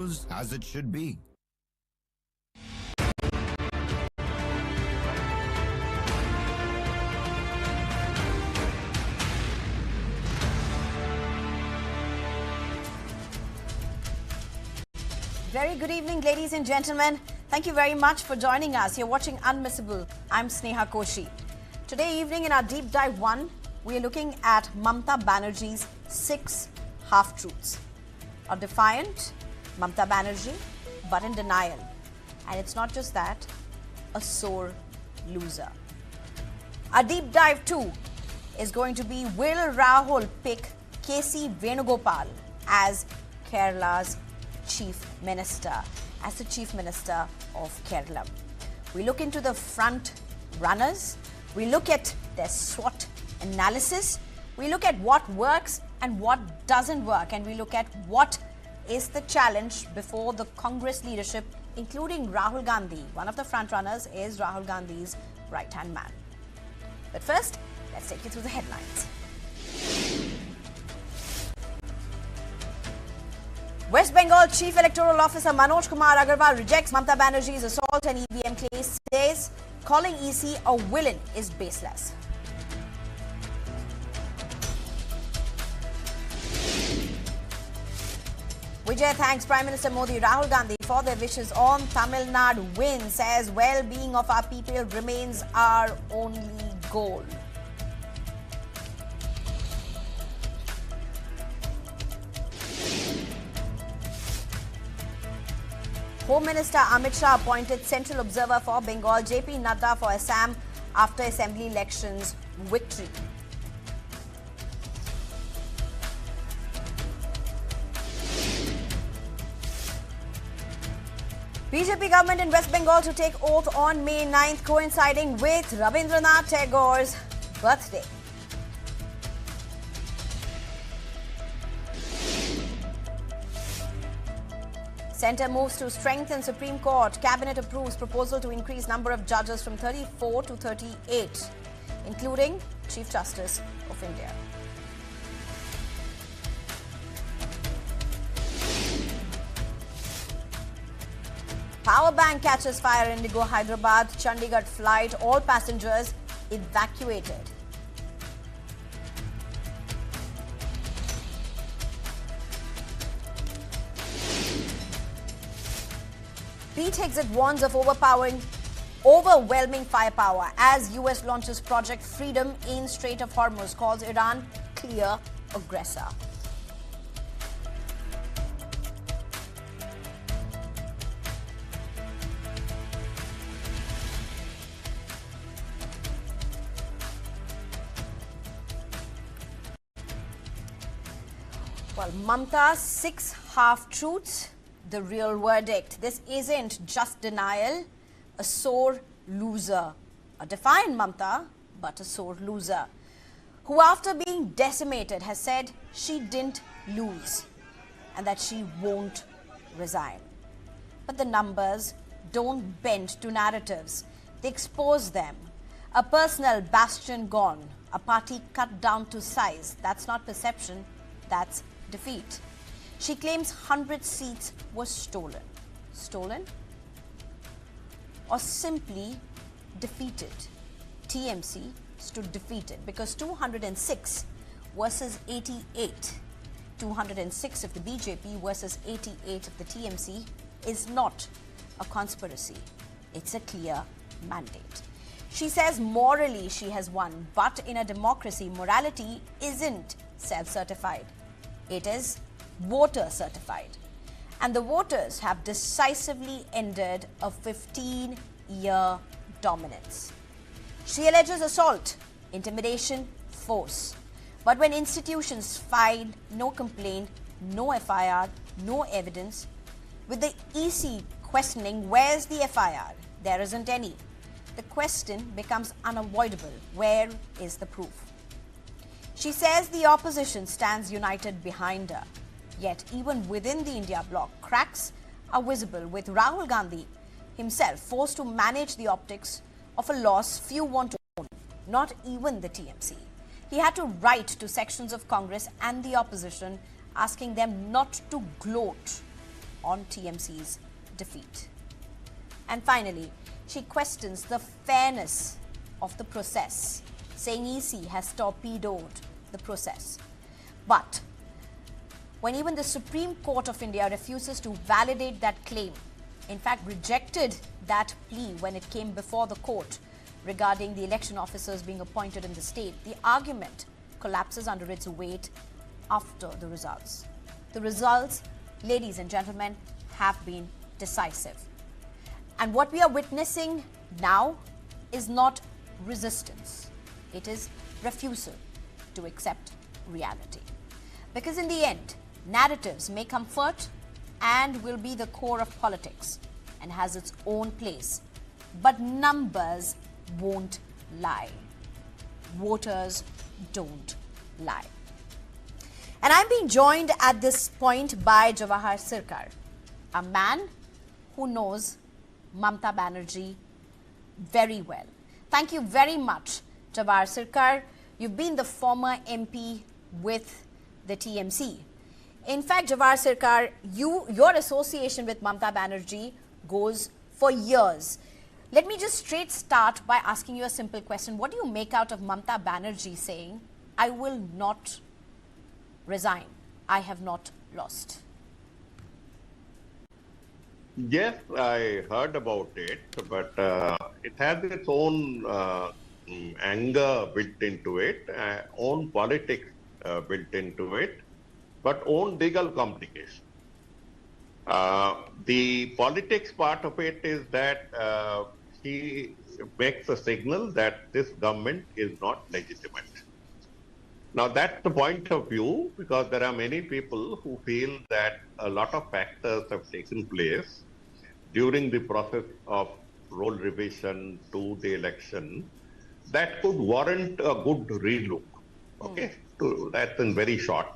as it should be. Very good evening, ladies and gentlemen. Thank you very much for joining us. You're watching Unmissable. I'm Sneha Koshi. Today evening in our Deep Dive 1, we are looking at Mamata Banerjee's 6 half-truths. A defiant Mamata Banerjee, but in denial. And it's not just that, a sore loser. Our Deep Dive 2 is going to be, will Rahul pick K.C. Venugopal as Kerala's Chief Minister, as the Chief Minister of Kerala? We look into the front runners, we look at their SWOT analysis, we look at what works and what doesn't work, and we look at what is the challenge before the Congress leadership, including Rahul Gandhi. One of the front runners is Rahul Gandhi's right-hand man. But first, let's take you through the headlines. West Bengal Chief Electoral Officer Manoj Kumar Agarwal rejects Mamata Banerjee's assault and EVM case, says calling EC a villain is baseless. Vijay thanks Prime Minister Modi, Rahul Gandhi for their wishes on Tamil Nadu win, says well-being of our people remains our only goal. Home Minister Amit Shah appointed Central Observer for Bengal, JP Nadda for Assam after Assembly elections victory. BJP government in West Bengal to take oath on May 9th, coinciding with Rabindranath Tagore's birthday. Centre moves to strengthen Supreme Court. Cabinet approves proposal to increase number of judges from 34 to 38, including Chief Justice of India. Power bank catches fire in Indigo Hyderabad, Chandigarh flight. All passengers evacuated. Pete Hegseth warns of overwhelming firepower as US launches Project Freedom in Strait of Hormuz, calls Iran clear aggressor. Well, Mamata's 6 half-truths, the real verdict. This isn't just denial, a sore loser. A defiant Mamata, but a sore loser, who after being decimated has said she didn't lose and that she won't resign. But the numbers don't bend to narratives. They expose them. A personal bastion gone, a party cut down to size. That's not perception, that's defeat. She claims 100 seats were stolen. Stolen? Or simply defeated. TMC stood defeated because 206 versus 88. 206 of the BJP versus 88 of the TMC is not a conspiracy. It's a clear mandate. She says morally she has won, but in a democracy, morality isn't self-certified. It is voter certified. And the voters have decisively ended a 15-year dominance. She alleges assault, intimidation, force. But when institutions find no complaint, no FIR, no evidence, with the EC questioning where's the FIR, there isn't any. The question becomes unavoidable. Where is the proof? She says the opposition stands united behind her. Yet, even within the India bloc, cracks are visible, with Rahul Gandhi himself forced to manage the optics of a loss few want to own, not even the TMC. He had to write to sections of Congress and the opposition, asking them not to gloat on TMC's defeat. And finally, she questions the fairness of the process, saying EC has torpedoed the process. But when even the Supreme Court of India refuses to validate that claim, in fact rejected that plea when it came before the court regarding the election officers being appointed in the state, the argument collapses under its weight after the results. The results, ladies and gentlemen, have been decisive. And what we are witnessing now is not resistance. It is refusal to accept reality. Because in the end, narratives may comfort and will be the core of politics and has its own place. But numbers won't lie. Voters don't lie. And I'm being joined at this point by Jawahar Sircar, a man who knows Mamata Banerjee very well. Thank you very much, Jawahar Sircar. You've been the former MP with the TMC. In fact, Jawahar Sircar, your association with Mamata Banerjee goes for years. Let me just straight start by asking you a simple question. What do you make out of Mamata Banerjee saying, I will not resign, I have not lost? Yes, I heard about it, but it has its own anger built into it, own politics built into it, but own legal complications. The politics part of it is that he makes a signal that this government is not legitimate. Now, that's the point of view, because there are many people who feel that a lot of factors have taken place during the process of roll revision to the election that could warrant a good relook. Okay, that's in very short.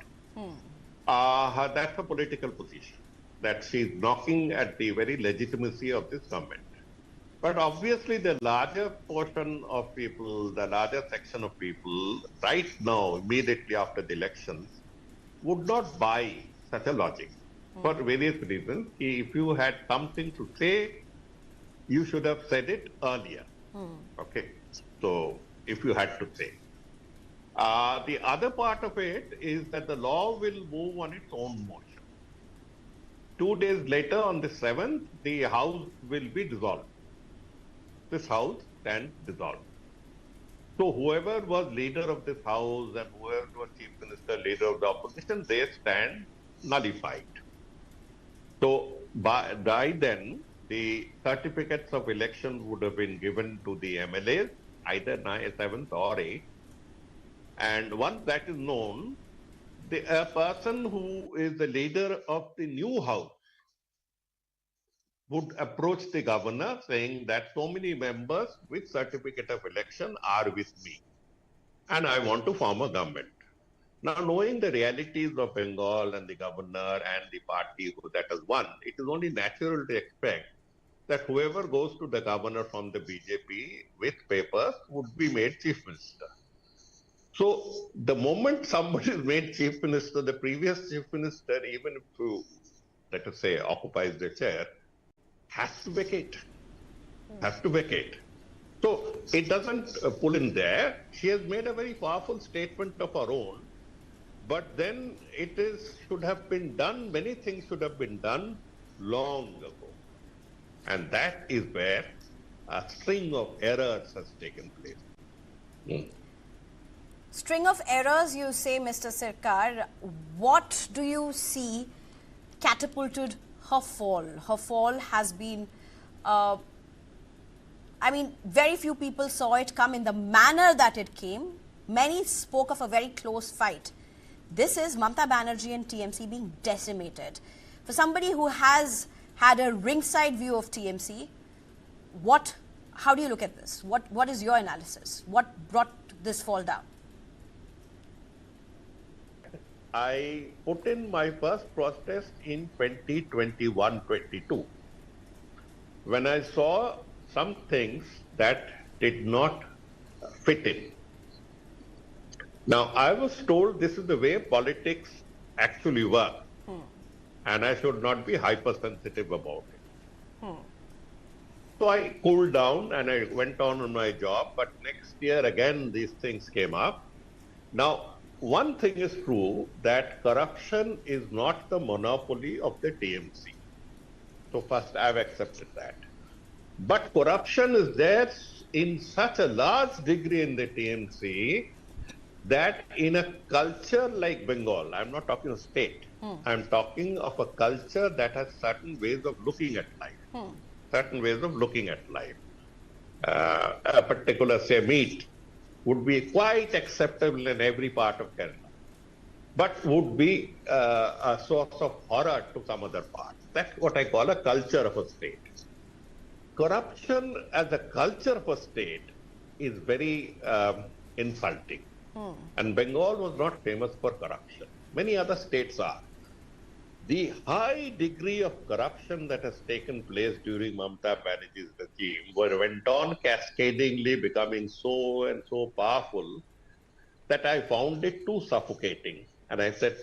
That's a political position, that she's knocking at the very legitimacy of this government. But obviously the larger portion of people, the larger section of people right now, immediately after the elections, would not buy such a logic for various reasons. If you had something to say, you should have said it earlier. Okay, so if you had to say. The other part of it is that the law will move on its own motion. 2 days later, on the 7th, the House will be dissolved. This House stands dissolved. So whoever was leader of this House and whoever was Chief Minister, leader of the opposition, they stand nullified. So by then, the certificates of election would have been given to the MLAs, either 7th or 8th. And once that is known, a person who is the leader of the new House would approach the governor saying that so many members with certificate of election are with me and I want to form a government. Now, knowing the realities of Bengal and the governor and the party that has won, it is only natural to expect that whoever goes to the governor from the BJP with papers would be made chief minister. So the moment somebody is made chief minister, the previous chief minister, even if you, let us say, occupies the chair, has to vacate. So it doesn't pull in there. She has made a very powerful statement of her own, but then should have been done, many things should have been done long ago. And that is where a string of errors has taken place. String of errors, you say, Mr. Sircar. What do you see catapulted her fall? Her fall has been, very few people saw it come in the manner that it came. Many spoke of a very close fight. This is Mamata Banerjee and TMC being decimated. For somebody who has had a ringside view of TMC, how do you look at this? What is your analysis? What brought this fall down? I put in my first protest in 2021-22 when I saw some things that did not fit in. Now, I was told this is the way politics actually work. and I should not be hypersensitive about it. So I cooled down and I went on my job. But next year again, these things came up. Now, one thing is true that corruption is not the monopoly of the TMC. So first, I've accepted that. But corruption is there in such a large degree in the TMC that in a culture like Bengal, I'm not talking of state, I'm talking of a culture that has certain ways of looking at life, certain ways of looking at life. A particular, say, meat would be quite acceptable in every part of Kerala, but would be a source of horror to some other part. That's what I call a culture of a state. Corruption as a culture of a state is very insulting. And Bengal was not famous for corruption. Many other states are. The high degree of corruption that has taken place during Mamata Banerjee's regime went on cascadingly becoming so and so powerful that I found it too suffocating. And I said,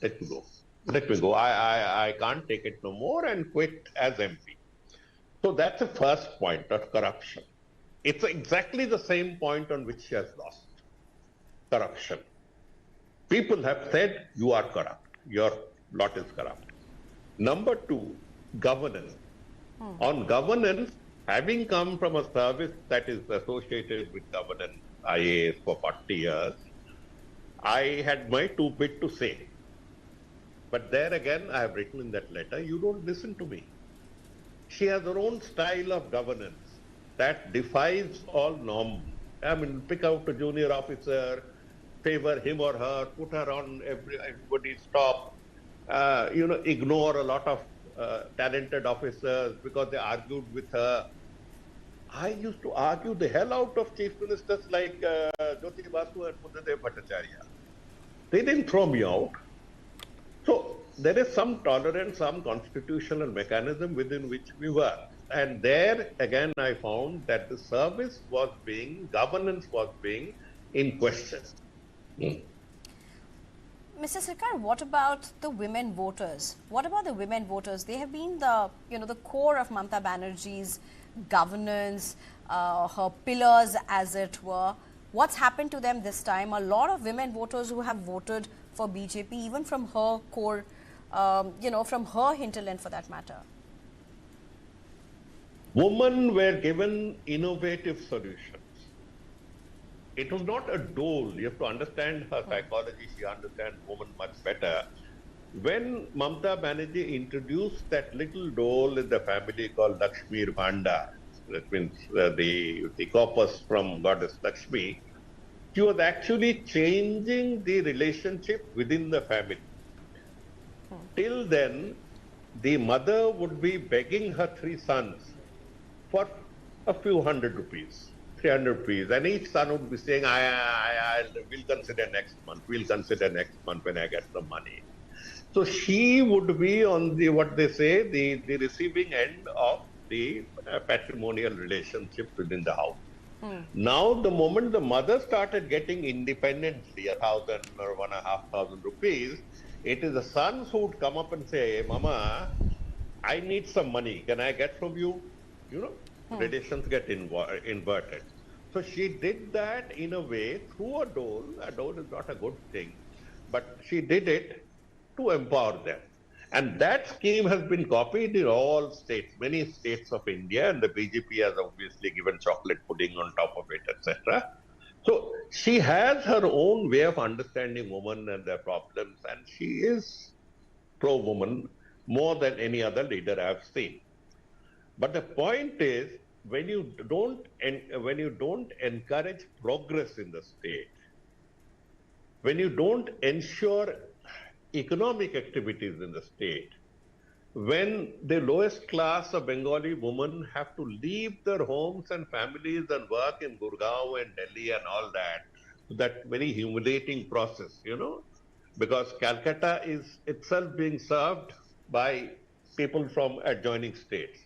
let me go. Let me go. I can't take it no more and quit as MP. So that's the first point of corruption. It's exactly the same point on which she has lost. Corruption. People have said, you are corrupt. Your lot is corrupt. Number two, governance. On governance, having come from a service that is associated with governance, IAS for 40 years, I had my two bit to say. But there again, I have written in that letter, you don't listen to me. She has her own style of governance that defies all norms. I mean, pick out a junior officer, favor him or her, put her on everybody's top, ignore a lot of talented officers because they argued with her. I used to argue the hell out of chief ministers like Jyoti Basu and Buddhadev Bhattacharya. They didn't throw me out. So there is some tolerance, some constitutional mechanism within which we work. And there again, I found that the service was governance was being in question. Mr. Sirkar, what about the women voters? What about the women voters? They have been the core of Mamata Banerjee's governance, her pillars, as it were. What's happened to them this time? A lot of women voters who have voted for BJP, even from her core, from her hinterland for that matter. Women were given innovative solutions. It was not a dole. You have to understand her psychology. She understands women much better. When Mamata Banerjee introduced that little dole in the family called Lakshmi Bhandar, that means the corpus from goddess Lakshmi, she was actually changing the relationship within the family. Till then, the mother would be begging her three sons for a few hundred rupees. 300 rupees, and each son would be saying, we'll consider next month, when I get the money. So she would be on what they say, the receiving end of the patrimonial relationship within the house. Now, the moment the mother started getting independently 1,000 or 1,500 rupees, it is the sons who would come up and say, Mama, I need some money. Can I get from you? Relations get inverted. So she did that in a way through a dole. A dole is not a good thing, but she did it to empower them. And that scheme has been copied in all states, many states of India, and the BJP has obviously given chocolate pudding on top of it, etc. So she has her own way of understanding women and their problems, and she is pro-woman more than any other leader I've seen. But the point is, when you don't encourage progress in the state, when you don't ensure economic activities in the state, when the lowest class of Bengali women have to leave their homes and families and work in Gurgaon and Delhi and all that very humiliating process, because Calcutta is itself being served by people from adjoining states.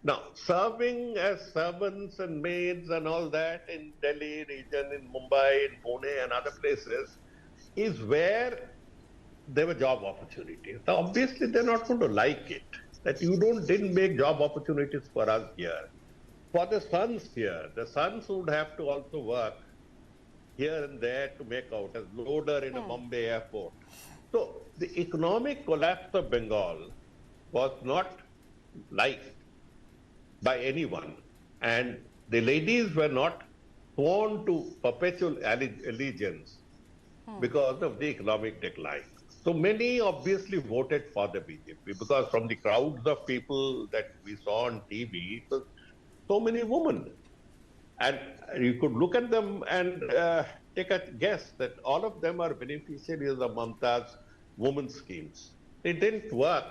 Now, serving as servants and maids and all that in Delhi region, in Mumbai, in Pune and other places is where there were job opportunities. So obviously, they're not going to like it. That you didn't make job opportunities for us here. For the sons here, the sons would have to also work here and there to make out as loader in a Bombay airport. So the economic collapse of Bengal was not liked by anyone. And the ladies were not sworn to perpetual allegiance because of the economic decline. So many obviously voted for the BJP because from the crowds of people that we saw on TV, so many women. And you could look at them and take a guess that all of them are beneficiaries of Mamata's women schemes. It didn't work.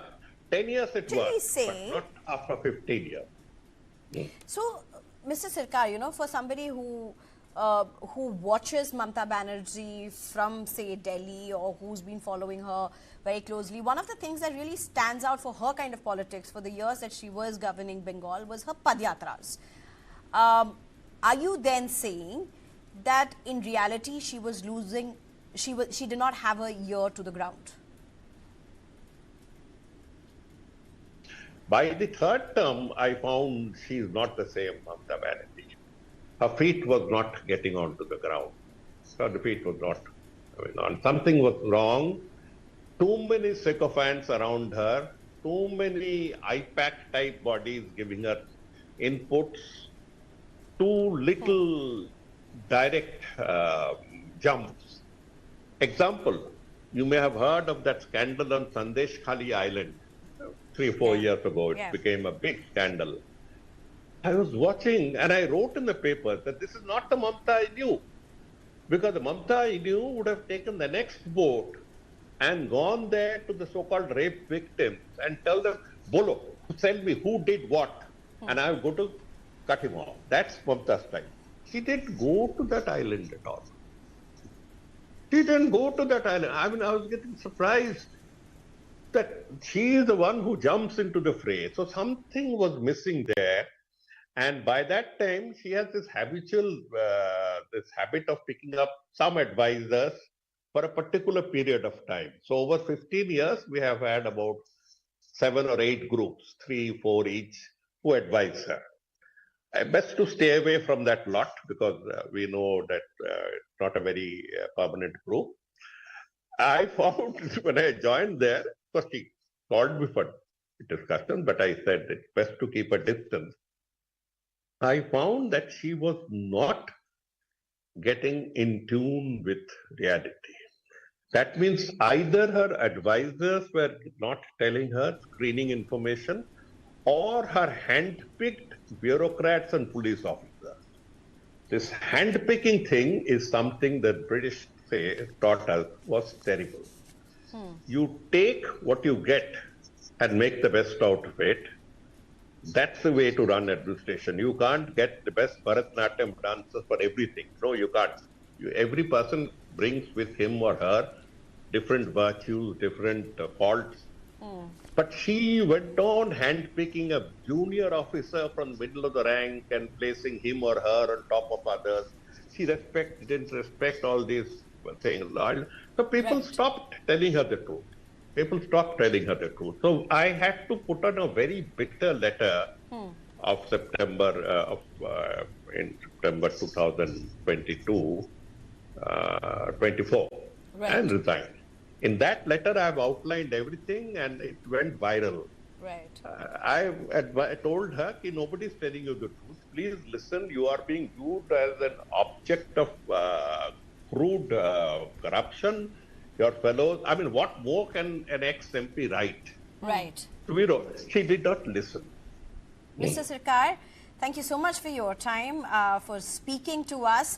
10 years it Actually worked, but not after 15 years. So, Mr. Sircar, for somebody who watches Mamata Banerjee from, say, Delhi, or who's been following her very closely, one of the things that really stands out for her kind of politics for the years that she was governing Bengal was her padyatras. Are you then saying that in reality she was losing, she did not have her ear to the ground? By the third term, I found she is not the same Mamata Banerjee. Her feet was not getting onto the ground. Her feet was not going on. Something was wrong. Too many sycophants around her. Too many IPAC-type bodies giving her inputs. Too little direct jumps. Example, you may have heard of that scandal on Sandesh Khali Island. 3 or 4 years ago, it became a big scandal. I was watching and I wrote in the paper that this is not the Mamata I knew. Because the Mamata I knew would have taken the next boat and gone there to the so-called rape victims and tell them, Bolo, tell me who did what. And I'm going to cut him off. That's Mamata's style. She didn't go to that island at all. She didn't go to that island. I mean, I was getting surprised that she is the one who jumps into the fray. So something was missing there. And by that time, she has this habitual, this habit of picking up some advisors for a particular period of time. So over 15 years, we have had about 7 or 8 groups, 3, 4 each, who advise her. Best to stay away from that lot because we know that it's not a very permanent group. I found when I joined there, because she called me for discussion, but I said it's best to keep a distance. I found that she was not getting in tune with reality. That means either her advisors were not telling her screening information or her hand-picked bureaucrats and police officers. This hand-picking thing is something that British taught us was terrible. You take what you get and make the best out of it. That's the way to run administration. You can't get the best Bharatanatyam dancers for everything. No, you can't. Every person brings with him or her different virtues, different faults. But she went on handpicking a junior officer from the middle of the rank and placing him or her on top of others. She didn't respect all these things. So people stopped telling her the truth. People stopped telling her the truth. So I had to put on a very bitter letter of September in September 2022, 24, and resigned. In that letter, I have outlined everything, and it went viral. I told her, nobody is telling you the truth. Please listen. You are being viewed as an object of crude corruption. Your fellows. I mean, what more can an ex-MP write? She did not listen. Mr. Sircar, thank you so much for your time, for speaking to us.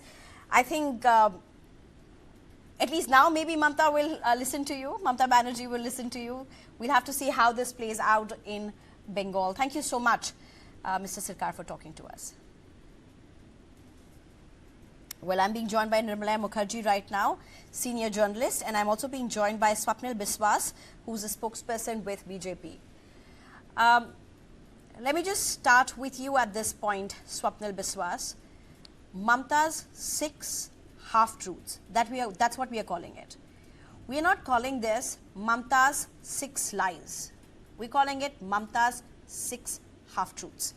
I think at least now maybe Mamata will listen to you. Mamata Banerjee will listen to you. We'll have to see how this plays out in Bengal. Thank you so much, Mr. Sircar, for talking to us. Well, I'm being joined by Nirmalaya Mukherjee right now, senior journalist, and I'm also being joined by Swapnil Biswas, who's a spokesperson with BJP. Let me just start with you at this point, Swapnil Biswas. Mamata's 6 half-truths, that's what we are calling it. We are not calling this Mamata's 6 lies. We're calling it Mamata's 6 half-truths.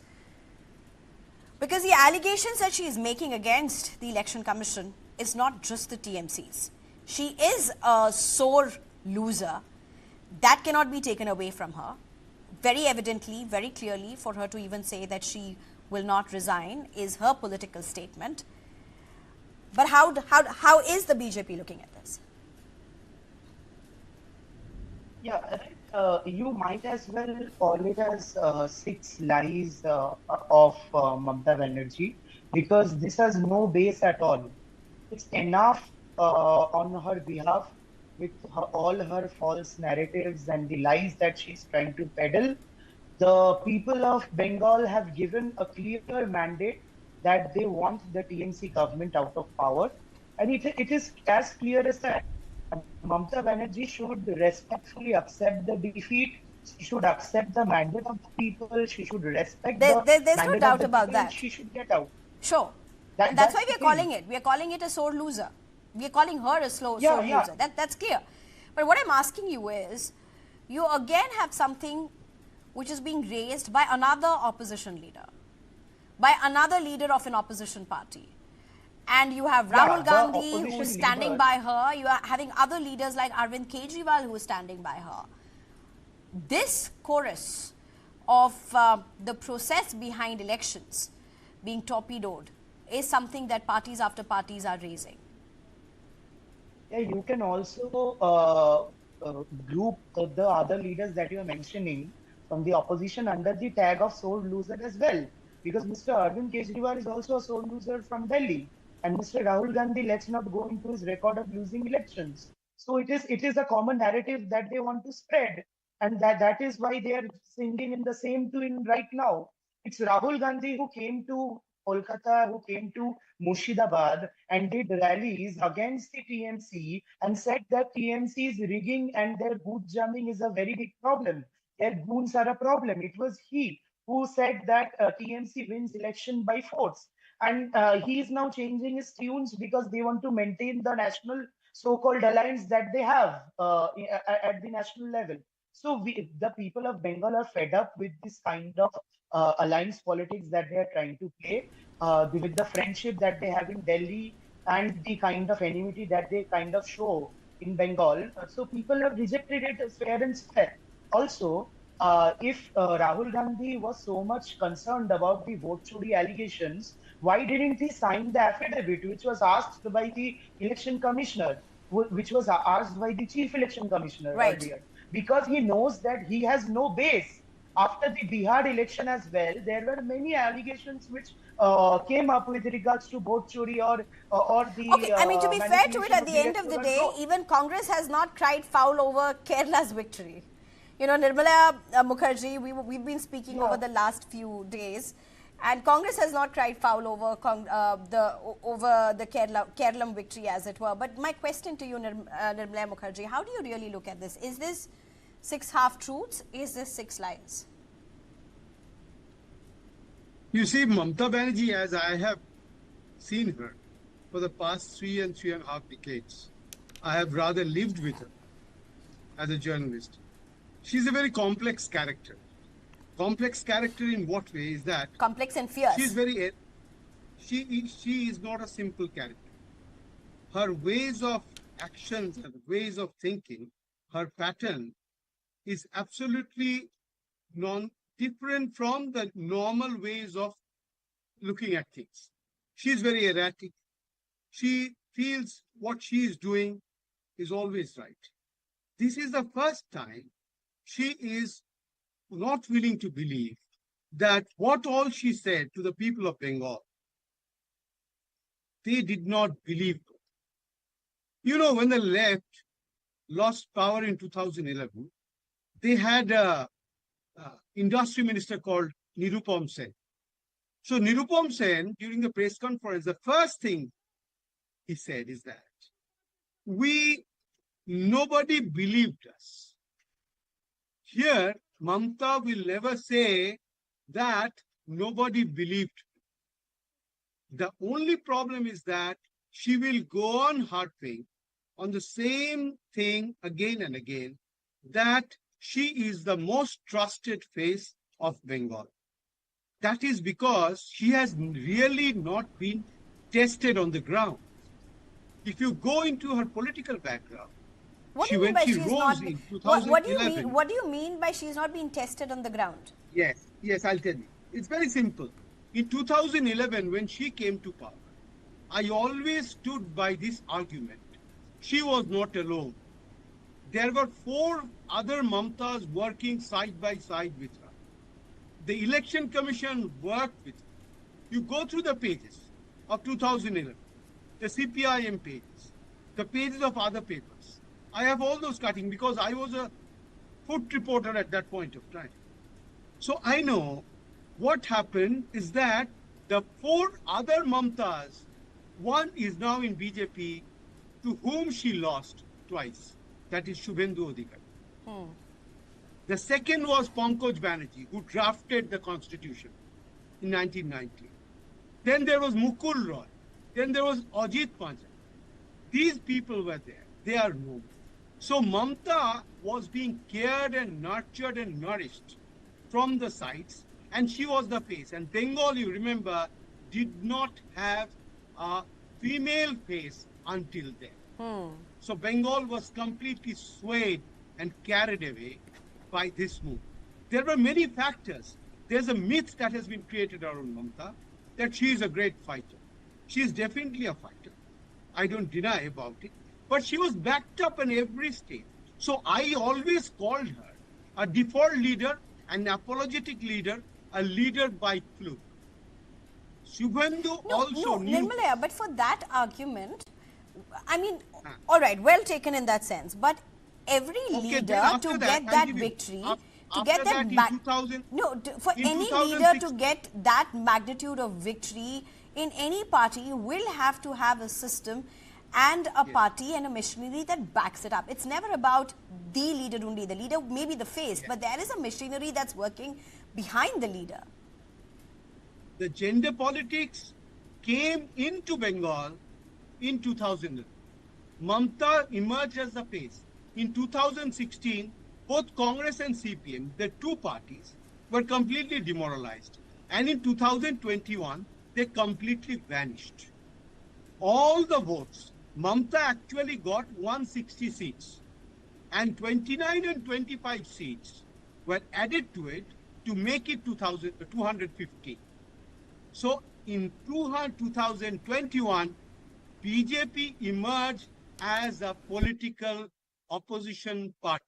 Because the allegations that she is making against the Election Commission is not just the TMC's. She is a sore loser. That cannot be taken away from her. Very evidently, very clearly, for her to even say that she will not resign is her political statement. But how is the BJP looking at this? Yeah, right. You might as well call it as 6 lies of Mamata Banerjee, because this has no base at all. It's enough on her behalf with all her false narratives and the lies that she's trying to peddle. The people of Bengal have given a clear mandate that they want the TMC government out of power. And it is as clear as that. Mamata Banerjee should respectfully accept the defeat. She should accept the mandate of the people. She should respect the There's no mandate doubt of the about people, and and she should get out. Sure. And that's why we are the calling thing. it. We are calling it a sore loser. We are calling her a sore Yeah. loser. That's clear. But what I'm asking you is, you again have something which is being raised by another opposition leader, by another leader of an opposition party. And you have Rahul Gandhi who is standing leader. by her. You are having other leaders like Arvind Kejriwal who is standing by her. This chorus of the process behind elections being torpedoed is something that parties after parties are raising. Yeah, you can also group the other leaders that you are mentioning from the opposition under the tag of sore loser as well. Because Mr. Arvind Kejriwal is also a sore loser from Delhi. And Mr. Rahul Gandhi, let's not go into his record of losing elections. So it is a common narrative that they want to spread. And that is why they are singing in the same tune right now. It's Rahul Gandhi who came to Kolkata, who came to Murshidabad and did rallies against the TMC and said that TMC's rigging and their booth jamming is a very big problem. Their goons are a problem. It was he who said that TMC wins election by force. And he is now changing his tunes because they want to maintain the national so-called alliance that they have at the national level. So the people of Bengal are fed up with this kind of alliance politics that they are trying to play, with the friendship that they have in Delhi and the kind of enmity that they kind of show in Bengal. So people have rejected it as fair and square. Also, if Rahul Gandhi was so much concerned about the vote chori allegations, why didn't he sign the affidavit which was asked by the election commissioner, which was asked by the chief election commissioner earlier? Because he knows that he has no base. After the Bihar election as well, there were many allegations which came up with regards to vote chori or the Okay, I mean, to be fair to it, at the end of the day, vote. even Congress has not cried foul over Kerala's victory. You know, Nirmala Mukherjee, we've been speaking over the last few days, and Congress has not cried foul over the Kerala victory, as it were. But my question to you, Nirmala Mukherjee, how do you really look at this? Is this 6 half-truths? Is this 6 lies? You see, Mamata Banerjee, as I have seen her for the past 3.5 decades, I have rather lived with her as a journalist. She's a very complex character. Complex character in what way is that? Complex and fierce. She is not a simple character. Her ways of actions and ways of thinking, her pattern is absolutely different from the normal ways of looking at things. She's very erratic. She feels what she is doing is always right. This is the first time she is not willing to believe that what all she said to the people of Bengal, they did not believe her. You know, when the left lost power in 2011, they had a industry minister called Nirupam Sen. So Nirupam Sen, during the press conference, the first thing he said is that nobody believed us. Here, Mamata will never say that nobody believed me. The only problem is that she will go on harping on the same thing again and again, that she is the most trusted face of Bengal. That is because she has really not been tested on the ground. If you go into her political background, What do you mean by she's rose not? in What do you 2011. mean? What do you mean by she's not being tested on the ground? Yes, I'll tell you. It's very simple. In 2011, when she came to power, I always stood by this argument. She was not alone. There were 4 other Mamatas working side by side with her. The election commission worked with her. You go through the pages of 2011, the CPIM pages, the pages of other papers. I have all those cuttings because I was a foot reporter at that point of time. So I know what happened is that the 4 other Mamatas, one is now in BJP, to whom she lost twice. That is Shubhendu Adhikari. The second was Pankaj Banerjee, who drafted the constitution in 1990. Then there was Mukul Roy. Then there was Ajit Panchal. These people were there. They are no more. So Mamata was being cared and nurtured and nourished from the sides, and she was the face. And Bengal, you remember, did not have a female face until then. So Bengal was completely swayed and carried away by this move. There were many factors. There's a myth that has been created around Mamata that she is a great fighter. She is definitely a fighter. I don't deny about it. But she was backed up in every state. So I always called her a default leader, an apologetic leader, a leader by fluke. Shubhendu also knew. Nirmalaya, but for that argument, I mean, all right, well taken in that sense. But every leader to get that victory, to get that for any leader to get that magnitude of victory in any party will have to have a system and a party and a machinery that backs it up. It's never about the leader only. The leader may be the face, but there is a machinery that's working behind the leader. The gender politics came into Bengal in 2000. Mamata emerged as the face. In 2016, both Congress and CPM, the 2 parties, were completely demoralized. And in 2021, they completely vanished. All the votes, Mamata actually got 160 seats. And 29 and 25 seats were added to it to make it 250. So in 2021, BJP emerged as a political opposition party.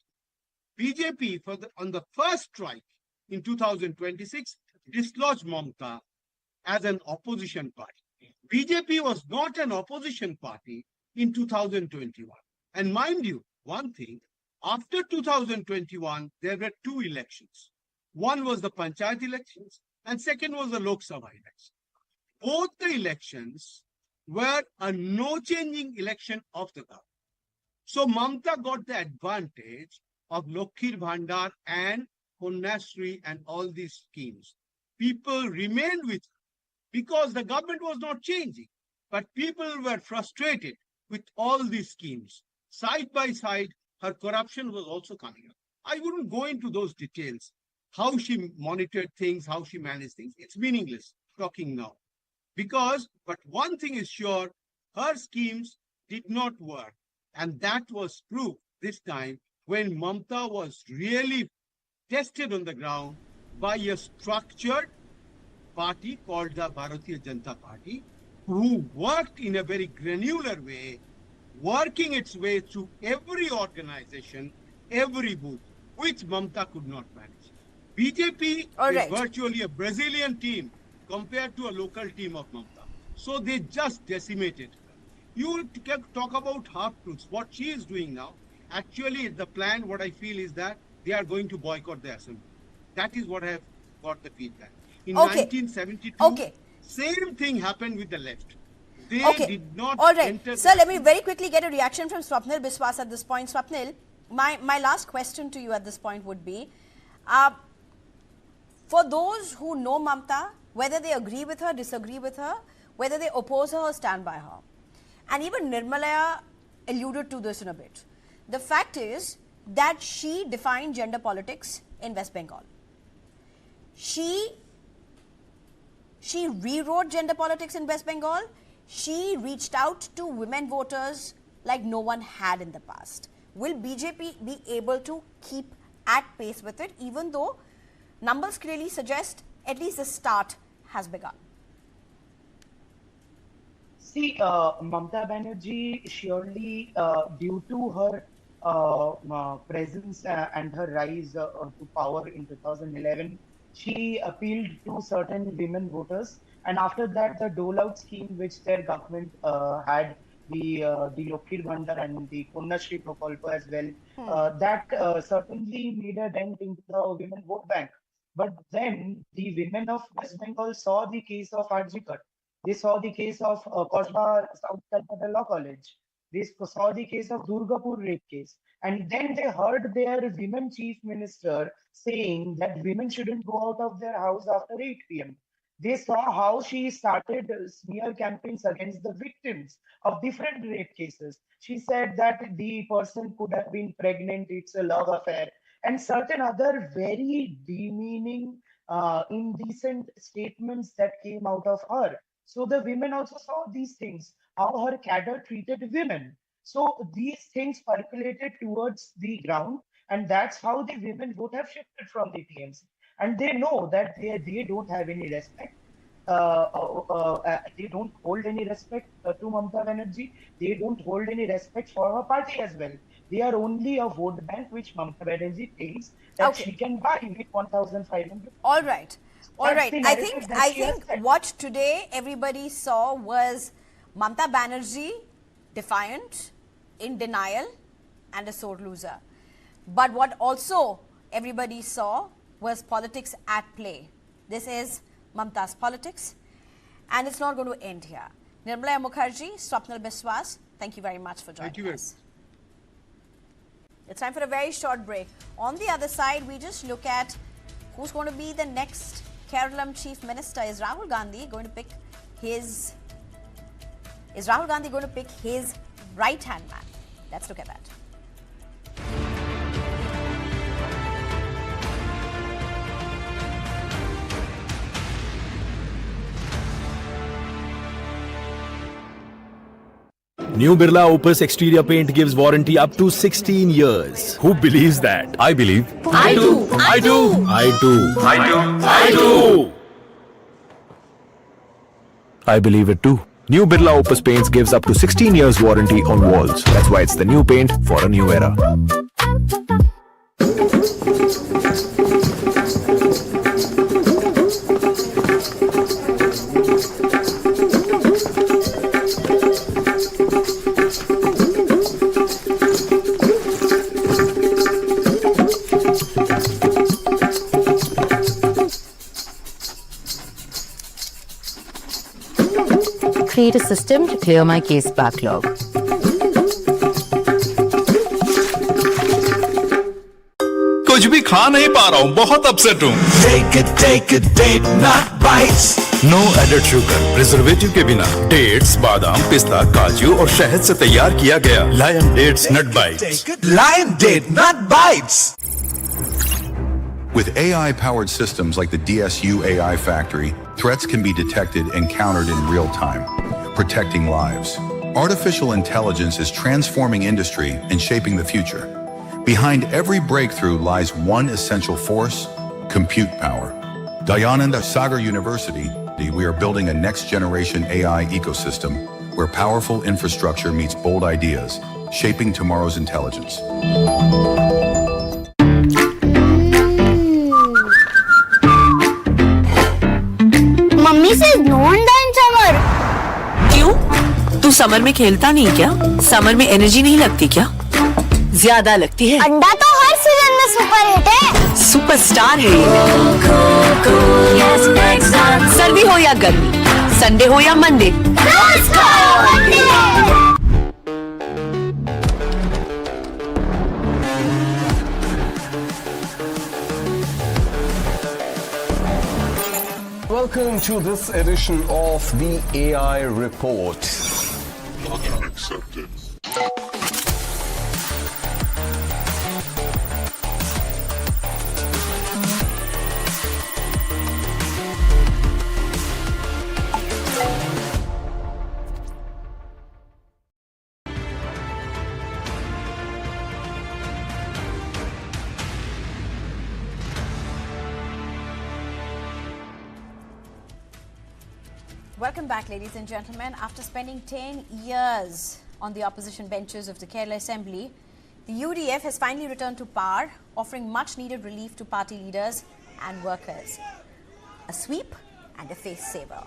BJP, on the first strike in 2026, dislodged Mamata as an opposition party. BJP was not an opposition party in 2021. And mind you, one thing, after 2021, there were 2 elections. One was the Panchayat elections, and second was the Lok Sabha election. Both the elections were a no-changing election of the government. So Mamata got the advantage of Lokhir Bhandar and Konyasri and all these schemes. People remained with her because the government was not changing. But people were frustrated with all these schemes. Side by side, her corruption was also coming up. I wouldn't go into those details, how she monitored things, how she managed things. It's meaningless talking now. But one thing is sure, her schemes did not work. And that was proved this time when Mamata was really tested on the ground by a structured party called the Bharatiya Janata Party, who worked in a very granular way, working its way through every organization, every booth, which Mamata could not manage. BJP is virtually a Brazilian team compared to a local team of Mamata. So they just decimated her. You talk about half-truths. What she is doing now, actually the plan, what I feel is that they are going to boycott the assembly. That is what I have got the feedback. In 1972, same thing happened with the left. They did not enter. Sir, let me very quickly get a reaction from Swapnil Biswas at this point. Swapnil, my last question to you at this point would be, for those who know Mamata, whether they agree with her, disagree with her, whether they oppose her or stand by her, and even Nirmalaya alluded to this in a bit. The fact is that she defined gender politics in West Bengal. She rewrote gender politics in West Bengal. She reached out to women voters like no one had in the past. Will BJP be able to keep at pace with it, even though numbers clearly suggest at least the start has begun? See, Mamata Banerjee, surely due to her presence and her rise to power in 2011, she appealed to certain women voters. And after that, the dole-out scheme which their government had, the Lokir Bhandar and the Konyashri Prokolpa as well, that certainly made a dent into the women vote bank. But then the women of West Bengal saw the case of Arjikar. They saw the case of Kosba South Calcutta Law College. They saw the case of Durgapur rape case. And then they heard their women chief minister saying that women shouldn't go out of their house after 8 p.m. They saw how she started smear campaigns against the victims of different rape cases. She said that the person could have been pregnant, it's a love affair, and certain other very demeaning, indecent statements that came out of her. So the women also saw these things, how her cadre treated women. So these things percolated towards the ground, and that's how the women vote have shifted from the TMC. And they know that they don't have any respect. They don't hold any respect to Mamata Banerjee. They don't hold any respect for her party as well. They are only a vote bank which Mamata Banerjee thinks that she can buy with 1,500. All right. All right. I think what today everybody saw was Mamata Banerjee defiant, in denial, and a sore loser. But what also everybody saw was politics at play. This is Mamata's politics, and it's not going to end here. Nirmala Mukherjee, Swapnil Biswas, thank you very much for joining us. It's time for a very short break. On the other side, we just look at who's going to be the next Kerala Chief Minister. Is Rahul Gandhi going to pick his right-hand man? Let's look at that. New Birla Opus exterior paint gives warranty up to 16 years. Who believes that? I believe. I do. I do. I do. I do. I do. I believe it too. New Birla Opus paints gives up to 16 years warranty on walls. That's why it's the new paint for a new era. Create a system to clear my case backlog. कुछ भी खा नहीं पा रहा हूँ, बहुत upset हूँ। Take a date, not bites. No added sugar, preservative के बिना। डेट्स, बादाम, पिस्ता, काजू और शहद से तैयार किया गया lion dates nut bytes. Lion Date Nut Bites. With AI-powered systems like the DSU AI Factory, threats can be detected and countered in real time, protecting lives. Artificial intelligence is transforming industry and shaping the future. Behind every breakthrough lies one essential force: compute power. Dayananda Sagar University, we are building a next-generation AI ecosystem where powerful infrastructure meets bold ideas, shaping tomorrow's intelligence. Mummy says no anda in summer. क्यों? तू summer में खेलता नहीं क्या? Summer में energy नहीं लगती क्या? ज्यादा लगती है। अंडा तो हर सीजन में सुपर हिट है। सुपरस्टार है ये। सर्दी हो या गर्मी, संडे हो या मंडे, रोज खाओ अंडे। Welcome to this edition of the AI Report. Accepted. Welcome back, ladies and gentlemen. After spending 10 years on the opposition benches of the Kerala Assembly, the UDF has finally returned to power, offering much-needed relief to party leaders and workers. A sweep and a face saver.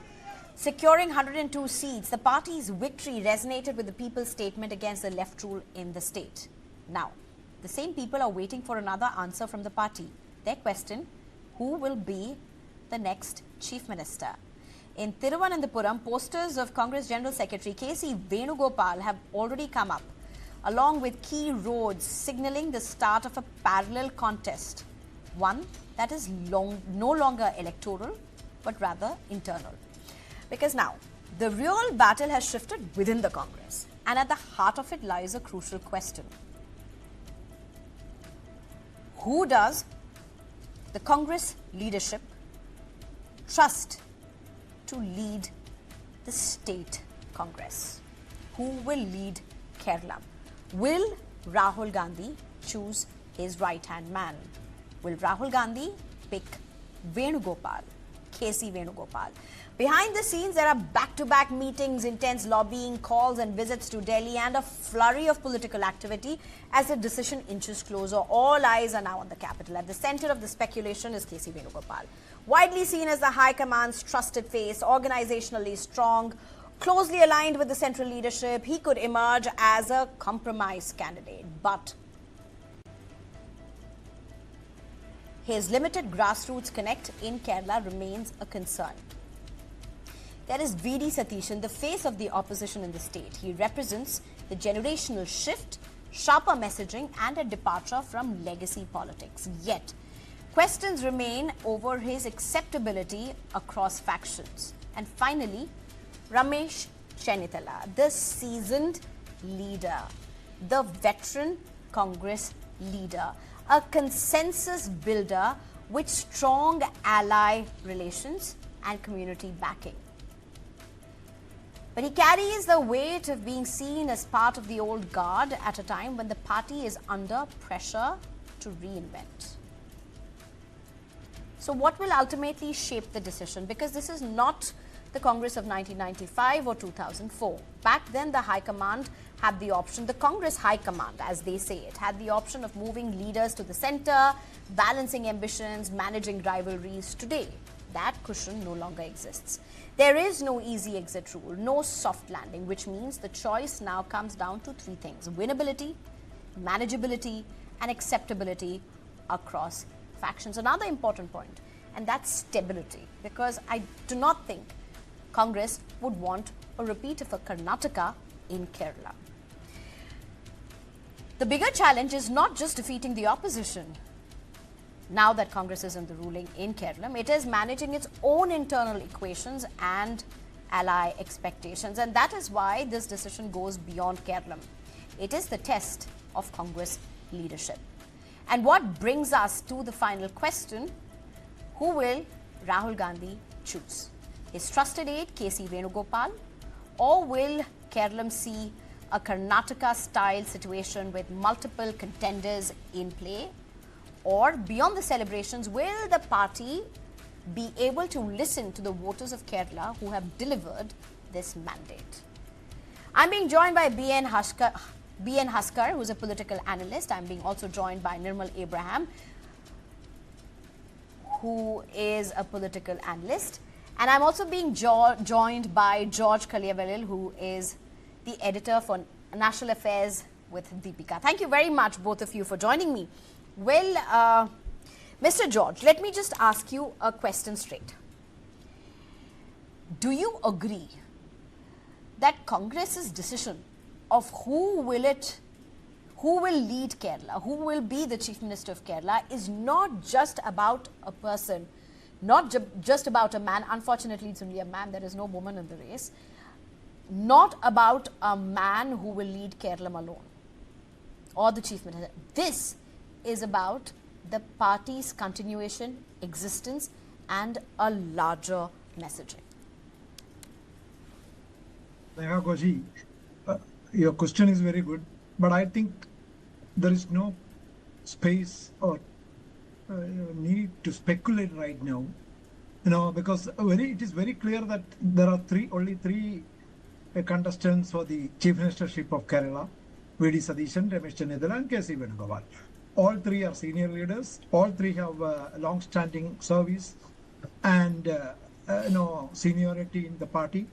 Securing 102 seats, the party's victory resonated with the people's statement against the left rule in the state. Now, the same people are waiting for another answer from the party. Their question, who will be the next chief minister? In Thiruvananthapuram, posters of Congress General Secretary K.C. Venugopal have already come up, along with key roads signalling the start of a parallel contest, one that is no longer electoral, but rather internal. Because now, the real battle has shifted within the Congress, and at the heart of it lies a crucial question. Who does the Congress leadership trust to lead the state Congress? Who will lead Kerala? Will Rahul Gandhi choose his right-hand man? Will Rahul Gandhi pick Venugopal, K.C. Venugopal? Behind the scenes, there are back-to-back meetings, intense lobbying, calls and visits to Delhi, and a flurry of political activity as the decision inches closer. All eyes are now on the capital. At the center of the speculation is K.C. Venugopal. Widely seen as the High Command's trusted face, organizationally strong, closely aligned with the central leadership, he could emerge as a compromise candidate. But his limited grassroots connect in Kerala remains a concern. There is V.D. Satishan, the face of the opposition in the state. He represents the generational shift, sharper messaging and a departure from legacy politics. Yet, questions remain over his acceptability across factions. And finally, Ramesh Chennithala, the seasoned leader, the veteran Congress leader, a consensus builder with strong ally relations and community backing. But he carries the weight of being seen as part of the old guard at a time when the party is under pressure to reinvent. So what will ultimately shape the decision? Because this is not the Congress of 1995 or 2004. Back then, the High Command had the option, the Congress High Command, as they say it, had the option of moving leaders to the center, balancing ambitions, managing rivalries. Today, that cushion no longer exists. There is no easy exit rule, no soft landing, which means the choice now comes down to three things: winnability, manageability, and acceptability across factions. Another important point, and that's stability, because I do not think Congress would want a repeat of a Karnataka in Kerala. The bigger challenge is not just defeating the opposition. Now that Congress is in the ruling in Kerala, it is managing its own internal equations and ally expectations. And that is why this decision goes beyond Kerala. It is the test of Congress leadership. And what brings us to the final question: who will Rahul Gandhi choose? His trusted aide, K.C. Venugopal, or will Kerala see a Karnataka-style situation with multiple contenders in play? Or beyond the celebrations, will the party be able to listen to the voters of Kerala who have delivered this mandate? I'm being joined by B.N. Haskar, who's a political analyst. I'm being also joined by Nirmal Abraham, who is a political analyst. And I'm also being joined by George Kaliavelil, who is the editor for National Affairs with Deepika. Thank you very much, both of you, for joining me. Well, Mr. George, let me just ask you a question straight. Do you agree that Congress's decision of who will lead Kerala, who will be the Chief Minister of Kerala, is not just about a person, not just about a man? Unfortunately, it's only a man. There is no woman in the race. Not about a man who will lead Kerala alone or the Chief Minister. This is about the party's continuation, existence, and a larger messaging. Your question is very good, but I think there is no space or need to speculate right now because it is very clear that there are only three contestants for the chief ministership of Kerala: V.D. Satheeshan, Ramesh Chennithila, and K.C. Venugopal. All three are senior leaders. All three have long-standing service and seniority in the party,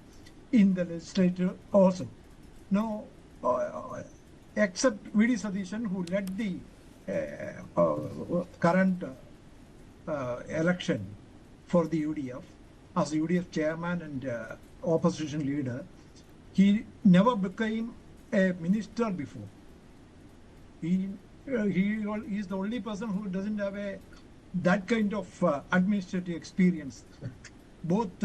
in the legislature also. No, except V.D. Satheeshan, who led the current election for the UDF as UDF chairman and opposition leader. He never became a minister before. He is the only person who doesn't have that kind of administrative experience. Both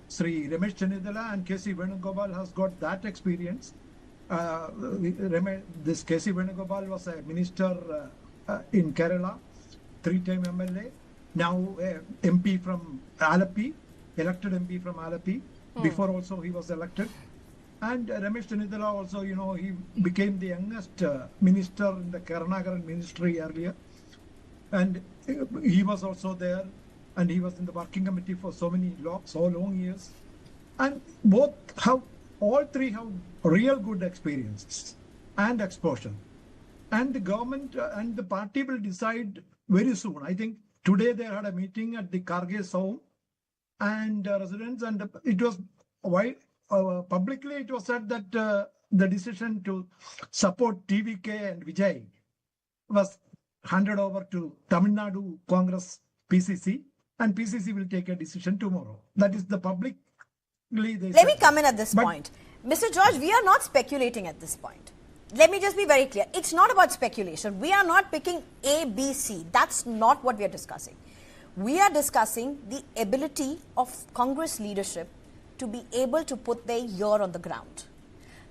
Sri Ramesh Chennithila and K.C. Venugopal has got that experience. This K.C. Venugopal was a minister in Kerala, 3-time MLA, now MP from Alapi, elected MP from Alapi. Before also he was elected. And Ramesh Chennithila also, he became the youngest minister in the Karnagaran ministry earlier. And he was also there, and he was in the working committee for so long years. And all three have real good experiences and exposure. And the government and the party will decide very soon. I think today they had a meeting at the Karge's home and residents, and it was publicly it was said that the decision to support TVK and Vijay was handed over to Tamil Nadu Congress PCC, and PCC will take a decision tomorrow. That is the publicly they Let me come in at this point. Mr. George, we are not speculating at this point. Let me just be very clear. It's not about speculation. We are not picking A, B, C. That's not what we are discussing. We are discussing the ability of Congress leadership to be able to put their ear on the ground,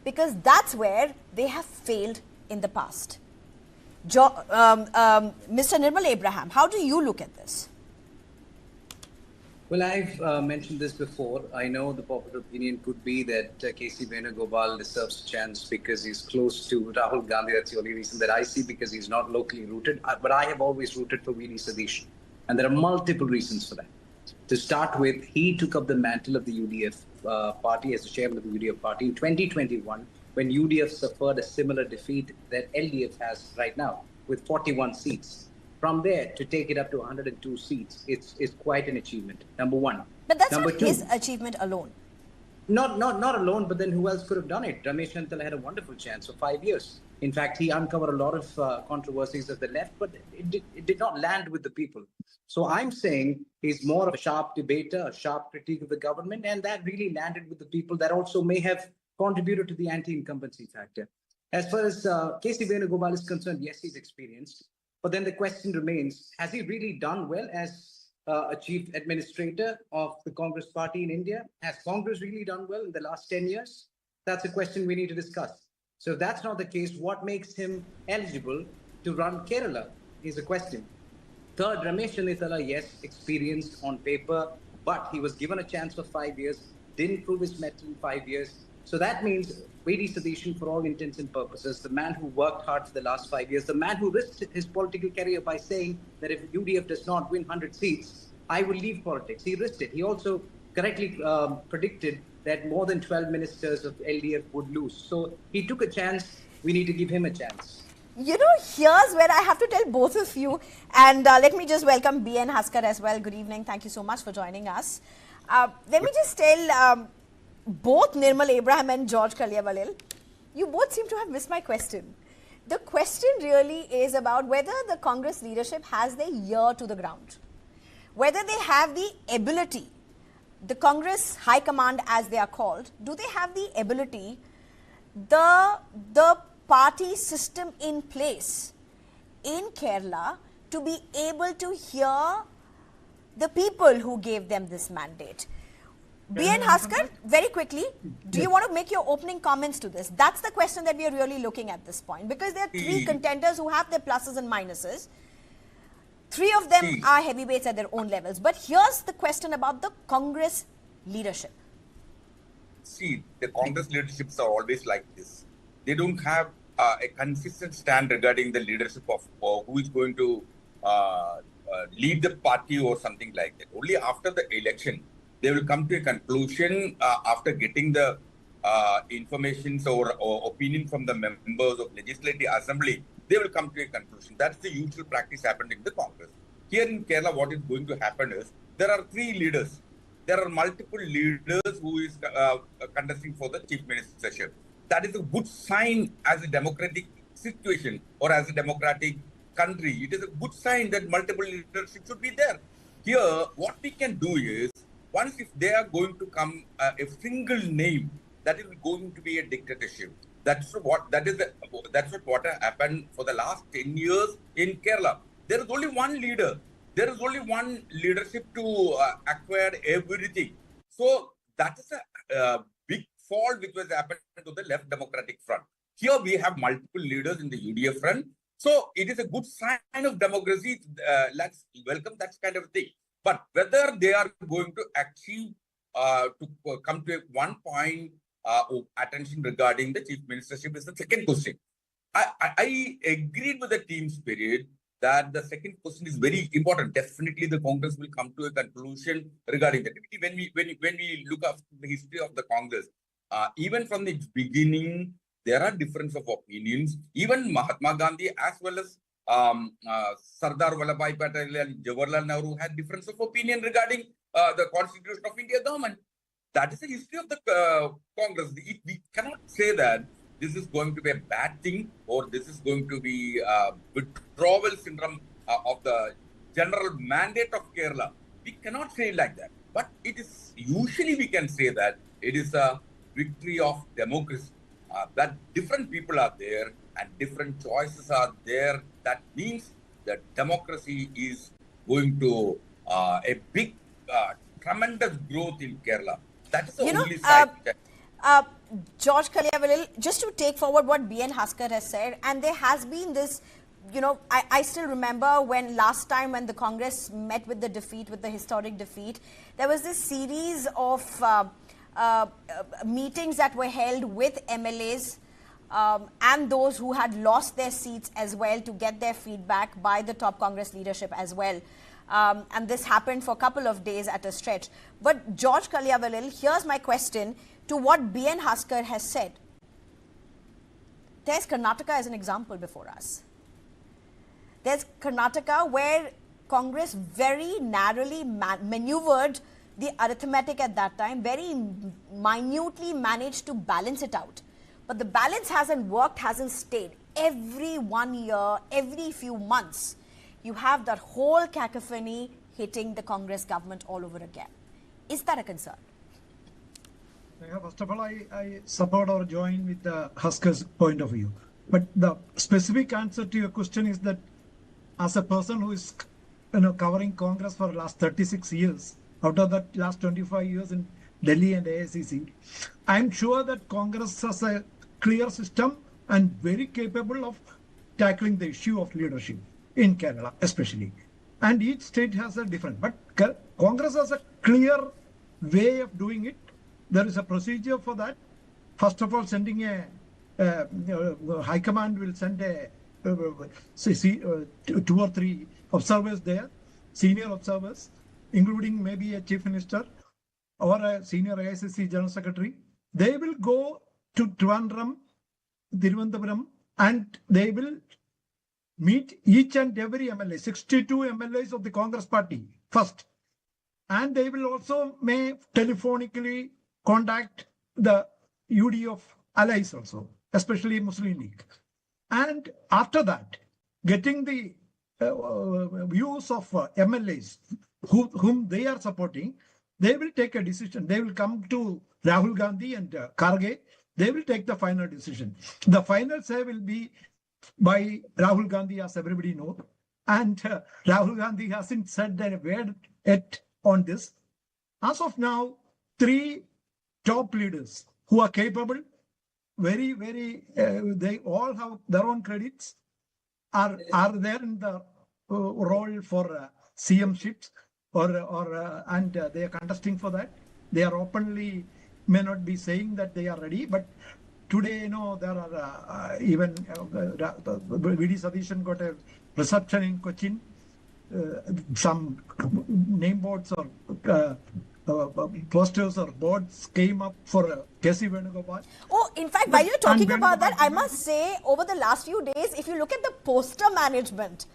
because that's where they have failed in the past. Mr. Nirmal Abraham, how do you look at this? Well, I've mentioned this before. I know the popular opinion could be that K.C. Venugopal deserves a chance because he's close to Rahul Gandhi. That's the only reason that I see, because he's not locally rooted. But I have always rooted for V.D. Satheeshan. And there are multiple reasons for that. To start with, he took up the mantle of the UDF party as the chairman of the UDF party in 2021, when UDF suffered a similar defeat that LDF has right now, with 41 seats. From there, to take it up to 102 seats, it's quite an achievement, number one. But that's not his achievement alone. Not alone, but then who else could have done it? Ramesh Chennithila had a wonderful chance for 5 years. In fact, he uncovered a lot of controversies of the left, but it did not land with the people. So I'm saying he's more of a sharp debater, a sharp critique of the government, and that really landed with the people. That also may have contributed to the anti-incumbency factor. As far as K.C. Venugopal is concerned, yes, he's experienced. But then the question remains, has he really done well as a chief administrator of the Congress party in India? Has Congress really done well in the last 10 years? That's a question we need to discuss. So if that's not the case, what makes him eligible to run Kerala is a question. Third, Ramesh Chennithila, yes, experienced on paper, but he was given a chance for 5 years, didn't prove his mettle in 5 years. So that means V.D. Satheeshan, for all intents and purposes, the man who worked hard for the last 5 years, the man who risked his political career by saying that if UDF does not win 100 seats, I will leave politics. He risked it. He also correctly predicted that more than 12 ministers of LDF would lose. So he took a chance. We need to give him a chance. Here's where I have to tell both of you, and let me just welcome B.N. Haskar as well. Good evening. Thank you so much for joining us. Let me just tell both Nirmal Abraham and George Kalyavalil, you both seem to have missed my question. The question really is about whether the Congress leadership has their ear to the ground, whether they have the ability, the Congress High Command as they are called, do they have the ability, the party system in place in Kerala to be able to hear the people who gave them this mandate? B.N. Haskar, very quickly, do you want to make your opening comments to this? That's the question that we are really looking at this point, because there are three contenders who have their pluses and minuses. Three of them are heavyweights at their own levels. But here's the question about the Congress leadership. See, the Congress leaderships are always like this. They don't have a consistent stand regarding the leadership of who is going to lead the party or something like that. Only after the election, they will come to a conclusion after getting the informations or opinion from the members of Legislative Assembly. They will come to a conclusion. That's the usual practice happened in the Congress. Here in Kerala, what is going to happen is there are three leaders. There are multiple leaders who is contesting for the chief ministership. That is a good sign as a democratic situation or as a democratic country. It is a good sign that multiple leadership should be there. Here, what we can do is, once if they are going to come a single name, that is going to be a dictatorship. That's what happened for the last 10 years in Kerala. There is only one leader. There is only one leadership to acquire everything. So that is a big fault which was happened to the left democratic front. Here we have multiple leaders in the UDF front. So it is a good sign of democracy. Let's welcome that kind of thing. But whether they are going to achieve to come to one point of attention regarding the chief ministership is the second question. I agreed with the team spirit that the second question is very important. Definitely, the Congress will come to a conclusion regarding that. When we look at the history of the Congress, even from the beginning, there are difference of opinions. Even Mahatma Gandhi as well as Sardar Vallabhbhai Patel and Jawaharlal Nehru had difference of opinion regarding the Constitution of India government. That is the history of the Congress. We cannot say that this is going to be a bad thing or this is going to be withdrawal syndrome of the general mandate of Kerala. We cannot say like that. But it is usually we can say that it is a victory of democracy. That different people are there and different choices are there. That means that democracy is going to a big, tremendous growth in Kerala. That is the only side. George Kaliavalil, just to take forward what B.N. Haskar has said, and there has been this, I still remember when last time when the Congress met with the defeat, with the historic defeat, there was this series of meetings that were held with MLAs and those who had lost their seats as well to get their feedback by the top Congress leadership as well. And this happened for a couple of days at a stretch. But George Kaliavalil, here's my question to what B.N. Haskar has said. There's Karnataka as an example before us. There's Karnataka where Congress very narrowly maneuvered the arithmetic at that time, very minutely managed to balance it out. But the balance hasn't worked, hasn't stayed. Every 1 year, every few months, you have that whole cacophony hitting the Congress government all over again. Is that a concern? First of all, I support or join with Huskar's point of view. But the specific answer to your question is that as a person who is covering Congress for the last 36 years, out of that last 25 years in Delhi and AICC, I'm sure that Congress has a clear system and very capable of tackling the issue of leadership in Kerala especially. And each state has a different, but Congress has a clear way of doing it. There is a procedure for that. First of all, sending High Command will send 2 or 3 observers there, senior observers, including maybe a chief minister or a senior AICC general secretary. They will go to Trivandrum, Thiruvananthapuram, and they will meet each and every MLA, 62 MLAs of the Congress party first. And they will also may telephonically contact the UD of allies also, especially Muslim League. And after that, getting the views of MLAs whom they are supporting, they will take a decision. They will come to Rahul Gandhi and Kharge. They will take the final decision. The final say will be by Rahul Gandhi, as everybody knows. And Rahul Gandhi hasn't said a word yet on this. As of now, 3 top leaders who are capable, very, they all have their own credits, are there in the role for CM-ships and they are contesting for that. They are openly, may not be saying that they are ready, but today, there are even V.D. Satheeshan got a reception in Cochin. some name boards or posters or boards came up for K.C. Venugopal. Oh, in fact, while you're talking about that, I must say, over the last few days, if you look at the poster management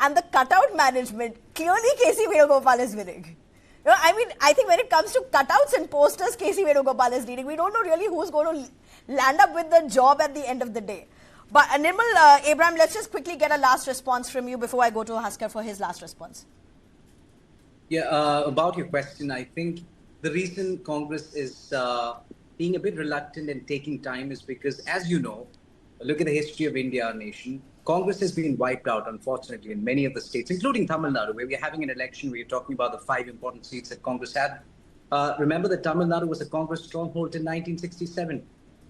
and the cutout management, clearly K.C. Venugopal is winning. You know, I mean, I think when it comes to cutouts and posters, K.C. Venugopal is leading. We don't know really who's going to land up with the job at the end of the day. But Nirmal, Abraham, let's just quickly get a last response from you before I go to Haskar for his last response. Yeah, about your question, I think the reason Congress is being a bit reluctant and taking time is because, as you know, look at the history of India, our nation, Congress has been wiped out, unfortunately, in many of the states, including Tamil Nadu, where we're having an election where you're talking about the 5 important seats that Congress had. Remember that Tamil Nadu was a Congress stronghold in 1967.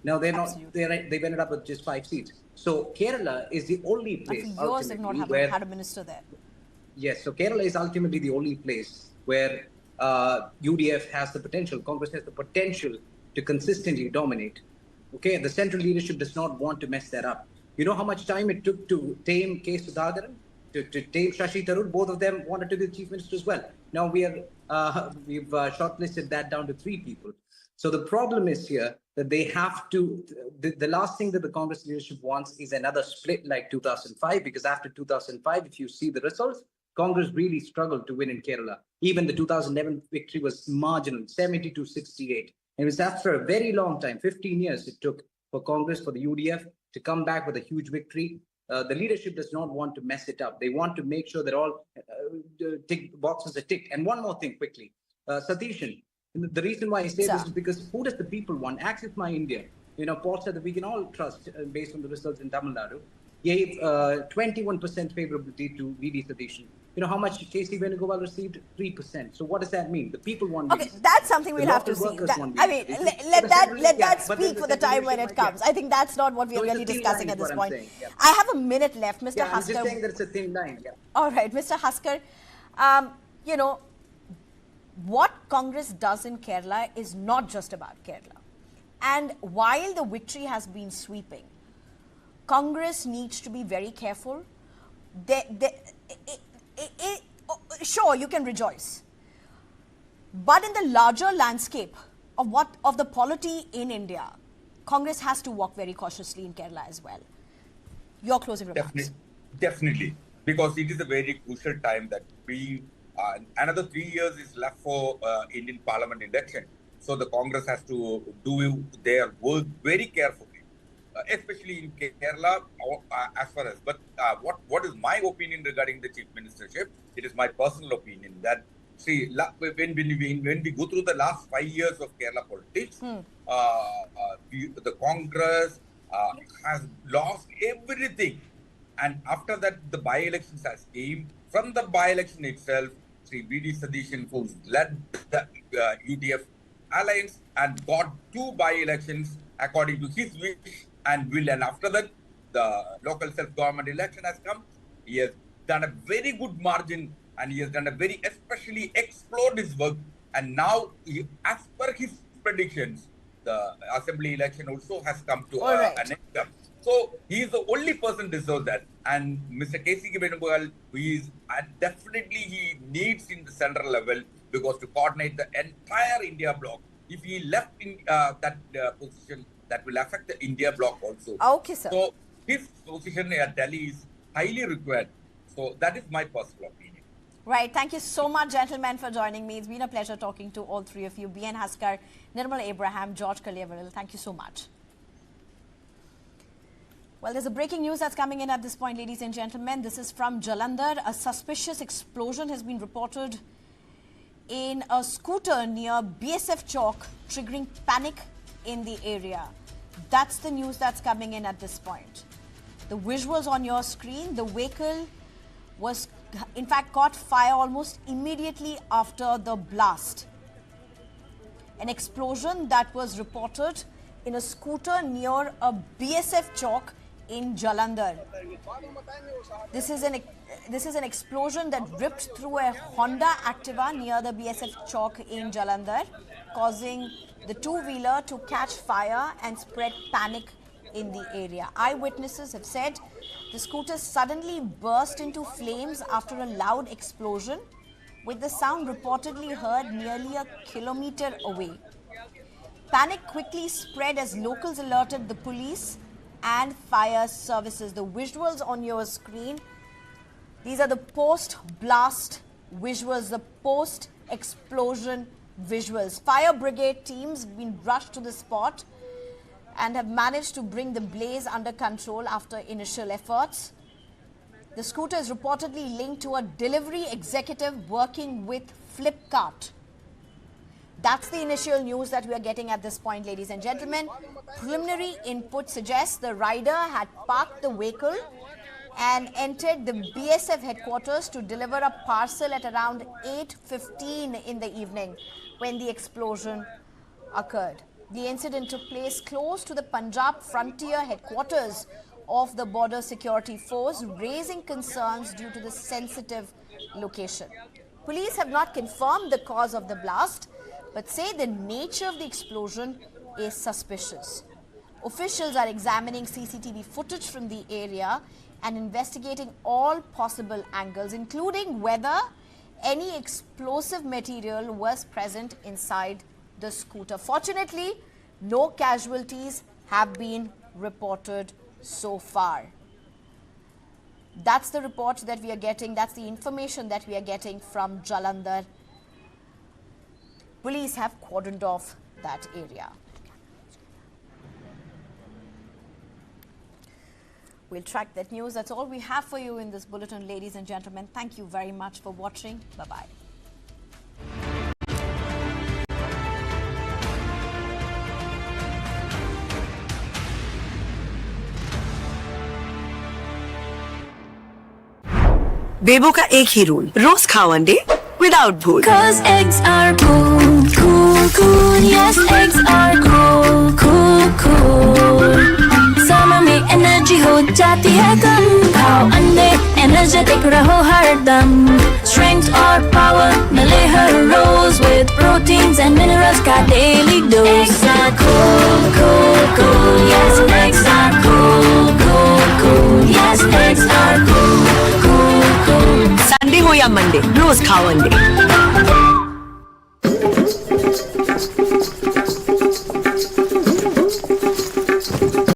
Now they're not. They've ended up with just 5 seats. So Kerala is the only place. And for years they've not had a minister there. Yes, so Kerala is ultimately the only place where UDF has the potential, Congress has the potential to consistently dominate. Okay, the central leadership does not want to mess that up. You know how much time it took to tame K. Sudhakaran, to tame Shashi Tharoor? Both of them wanted to be the chief minister as well. Now we've shortlisted that down to 3 people. So the problem is here that they have to, the last thing that the Congress leadership wants is another split like 2005, because after 2005, if you see the results, Congress really struggled to win in Kerala. Even the 2011 victory was marginal, 70-68. And it was after a very long time, 15 years it took for Congress, for the UDF to come back with a huge victory. The leadership does not want to mess it up. They want to make sure that all boxes are ticked. And one more thing quickly, Satishan, the reason why I say this is because who does the people want? Access My India, Paul said that we can all trust based on the results in Tamil Nadu, gave 21% favorability to V.D. Satishan. You know how much K.C. Venugopal received? 3%. So what does that mean? The people want. Okay, that's something we'll have to see. I mean, let that speak for the time when it comes. I think that's not what we're really discussing at this point. I have a minute left, Mr. Haskar. I'm just saying that it's a thin line. Yeah. All right, Mr. Haskar. What Congress does in Kerala is not just about Kerala. And while the victory has been sweeping, Congress needs to be very careful. Sure, you can rejoice, but in the larger landscape of the polity in India, Congress has to walk very cautiously in Kerala as well. Your closing remarks. Definitely, because it is a very crucial time that another 3 years is left for Indian Parliament election. So the Congress has to do their work very carefully. Especially in Kerala, as far as, but what is my opinion regarding the chief ministership? It is my personal opinion that, see, when we go through the last 5 years of Kerala politics, the Congress has lost everything. And after that, the by-elections has came. From the by-election itself, see, V.D. Satishan, who led the UDF alliance and got 2 by-elections according to his wish and will. And after that, the local self-government election has come. He has done a very good margin and he has done a very, especially explored his work. And now, as per his predictions, the assembly election also has come to an end. So he is the only person deserves that. And Mr. K.C. Venugopal, who is definitely he needs in the central level, because to coordinate the entire India bloc. If he left in that position, that will affect the India bloc also. Okay, sir. So his position at Delhi is highly required. So that is my personal opinion. Right. Thank you so much, gentlemen, for joining me. It's been a pleasure talking to all 3 of you. B.N. Haskar, Nirmal Abraham, George Kaliavaril. Thank you so much. Well, there's a breaking news that's coming in at this point, ladies and gentlemen. This is from Jalandhar. A suspicious explosion has been reported in a scooter near BSF Chowk, triggering panic in the area. That's the news that's coming in at this point. The visuals on your screen, the vehicle was in fact caught fire almost immediately after the blast. An explosion that was reported in a scooter near a BSF Chowk in Jalandhar. This is an explosion that ripped through a Honda Activa near the BSF Chowk in Jalandhar, causing the two-wheeler to catch fire and spread panic in the area. Eyewitnesses have said the scooter suddenly burst into flames after a loud explosion, with the sound reportedly heard nearly a kilometer away. Panic quickly spread as locals alerted the police and fire services. The visuals on your screen, these are the post-blast visuals, the post-explosion visuals. Fire brigade teams have been rushed to the spot and have managed to bring the blaze under control after initial efforts. The scooter is reportedly linked to a delivery executive working with Flipkart. That's the initial news that we are getting at this point, ladies and gentlemen. Preliminary input suggests the rider had parked the vehicle and entered the BSF headquarters to deliver a parcel at around 8:15 in the evening when the explosion occurred. The incident took place close to the Punjab frontier headquarters of the Border Security Force, raising concerns due to the sensitive location. Police have not confirmed the cause of the blast, but say the nature of the explosion is suspicious. Officials are examining CCTV footage from the area and investigating all possible angles, including whether any explosive material was present inside the scooter. Fortunately, no casualties have been reported so far. That's the report that we are getting. That's the information that we are getting from Jalandhar. Police have cordoned off that area. We'll track that news. That's all we have for you in this bulletin, ladies and gentlemen. Thank you very much for watching. Bye-bye. बेबो का एक ही rule, रोज खाओ अंडे without भूल। Cause eggs are cool, cool, cool. Yes, eggs are cool, cool, cool. Summer में energy हो जाती है कम, खाओ अंडे एनर्जेटिक रहो हरदम। Strength और power मिले हर रोज with proteins and minerals का daily dose. Eggs are cool, cool, cool. Yes, eggs are cool, cool, cool. Yes, eggs are cool, cool, cool. Sunday हो या मंडे, रोज खाओ अंडे।